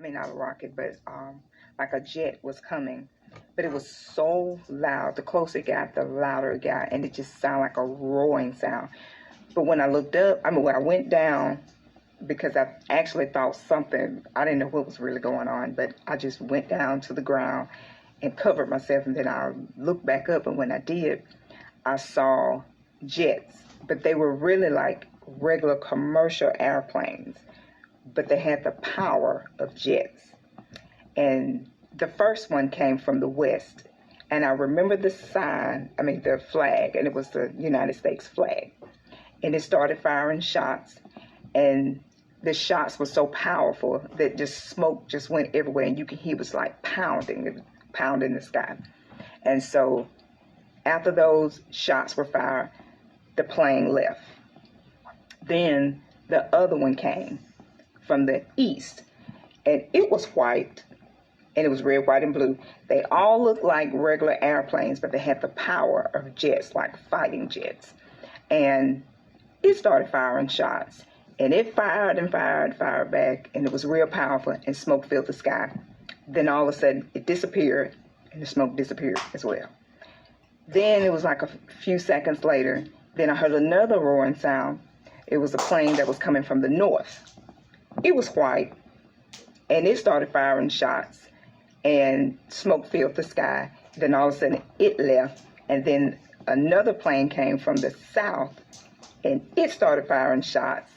mean, not a rocket, but like a jet was coming. But it was so loud. The closer it got, the louder it got, and it just sounded like a roaring sound. But when I looked up, I mean, when I went down, because I actually thought something, I didn't know what was really going on, but I just went down to the ground and covered myself, and then I looked back up, and when I did, I saw jets, but they were really like regular commercial airplanes, but they had the power of jets. And the first one came from the west, and I remember the sign, I mean the flag, and it was the United States flag, and it started firing shots, and the shots were so powerful that just smoke just went everywhere, and you could hear it was like pounding the sky. And so after those shots were fired, the plane left. Then the other one came from the east, and it was white, and it was red, white, and blue. They all looked like regular airplanes, but they had the power of jets, like fighting jets. And it started firing shots, and it fired and fired back, and it was real powerful, and smoke filled the sky. Then all of a sudden, it disappeared, and the smoke disappeared as well. Then it was like a few seconds later, then I heard another roaring sound. It was a plane that was coming from the north. It was white, and it started firing shots, and smoke filled the sky. Then all of a sudden it left, and then another plane came from the south, and it started firing shots,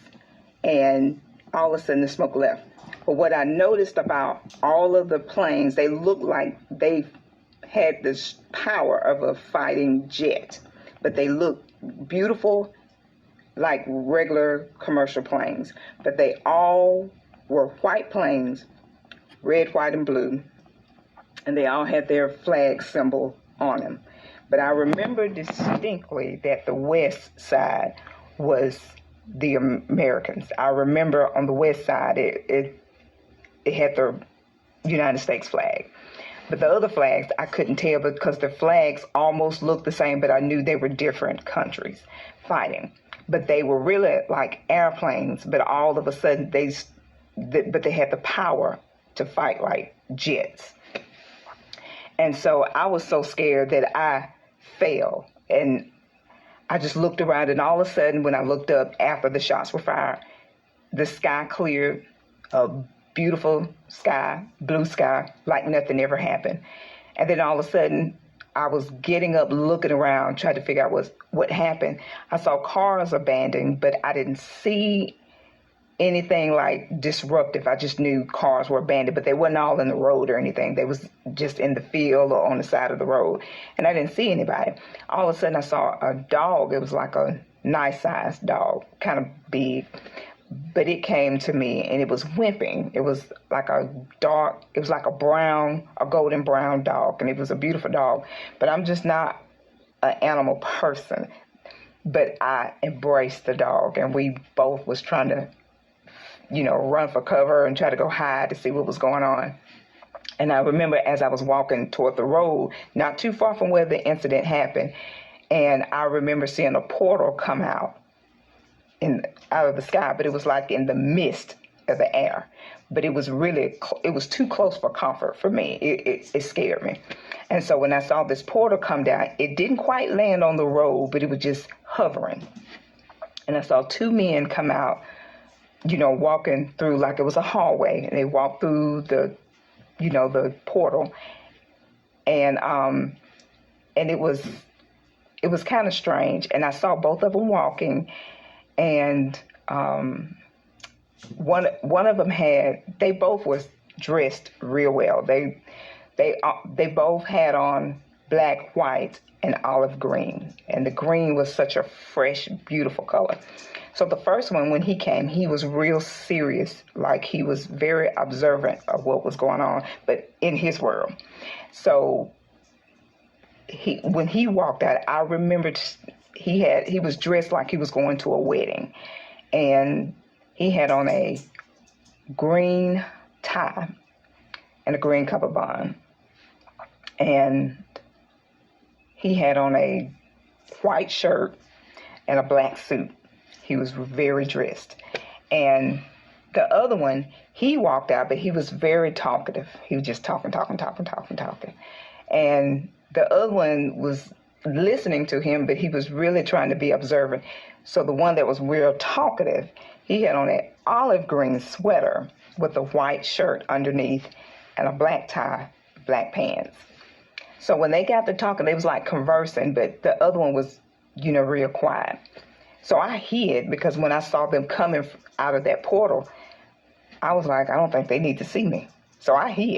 and all of a sudden the smoke left. But what I noticed about all of the planes, they looked like they had this power of a fighting jet, but they looked beautiful like regular commercial planes. But they all were white planes, red, white, and blue, and they all had their flag symbol on them. But I remember distinctly that the west side was the Americans. I remember on the west side it had the United States flag. But the other flags, I couldn't tell because the flags almost looked the same, but I knew they were different countries fighting. But they were really like airplanes, but all of a sudden they had the power to fight like jets. And so I was so scared that I fell, and I just looked around, and all of a sudden when I looked up after the shots were fired, the sky cleared, a beautiful sky, blue sky, like nothing ever happened. And then all of a sudden, I was getting up, looking around, trying to figure out what happened. I saw cars abandoned, but I didn't see anything like disruptive. I just knew cars were abandoned, but they wasn't all in the road or anything. They was just in the field or on the side of the road, and I didn't see anybody. All of a sudden, I saw a dog. It was like a nice-sized dog, kind of big. But it came to me, and it was whimpering. It was like a golden brown dog, and it was a beautiful dog. But I'm just not an animal person. But I embraced the dog, and we both was trying to, run for cover and try to go hide to see what was going on. And I remember as I was walking toward the road, not too far from where the incident happened, and I remember seeing a portal come out of the sky, but it was like in the mist of the air. But it was too close for comfort for me. It scared me. And so when I saw this portal come down, it didn't quite land on the road, but it was just hovering. And I saw two men come out, walking through like it was a hallway. And they walked through the portal. And it was kind of strange. And I saw both of them walking. And one of them they both was dressed real well. They both had on black, white, and olive green, and the green was such a fresh, beautiful color. So the first one, when he came, he was real serious, like he was very observant of what was going on, but in his world. So when he walked out, I remembered he was dressed like he was going to a wedding, and he had on a green tie and a green cummerbund, and he had on a white shirt and a black suit. He was very dressed, and The other one, he walked out, but he was very talkative. He was just talking. And the other one was listening to him, but he was really trying to be observant. So the one that was real talkative, he had on an olive green sweater with a white shirt underneath and a black tie, black pants. So when they got to talking, they was like conversing, but the other one was, real quiet. So I hid because when I saw them coming out of that portal, I was like, I don't think they need to see me. So I hid.